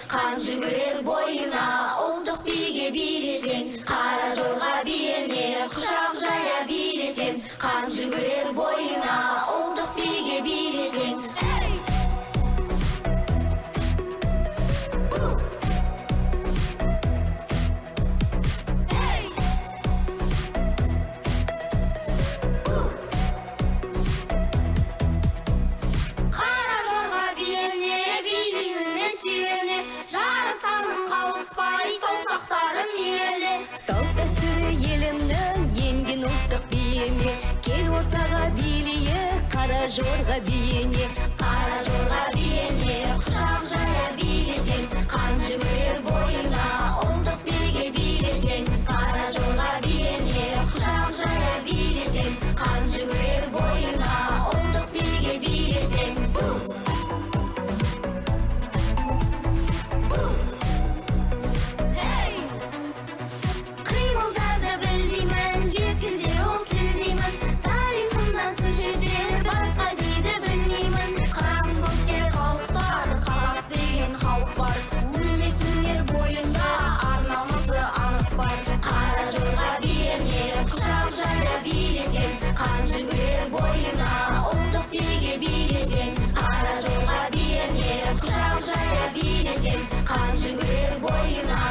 қан жүгірер бойына, ұлттық биге билесең, қара жорға биіне құшақ жая билесең, қан жүгірер бойына, ұлттық биге билесең. Салт дәстүрі елімнің енген ұлттық биіне, кел ортаға билейі қара жорға биіне. Қара жорға биіне құшақ жая билесең, қан жүгірер бойына, ұлттық биге билесең. Қара жорға биіне құшақ жая билесең, қан жүгірер бойына, ұлттық биге билесең. Қан жүгірер бойына, ұлттық биге билесең, қара жорға биіне құшақ жая билесең, қан жүгірер бойына.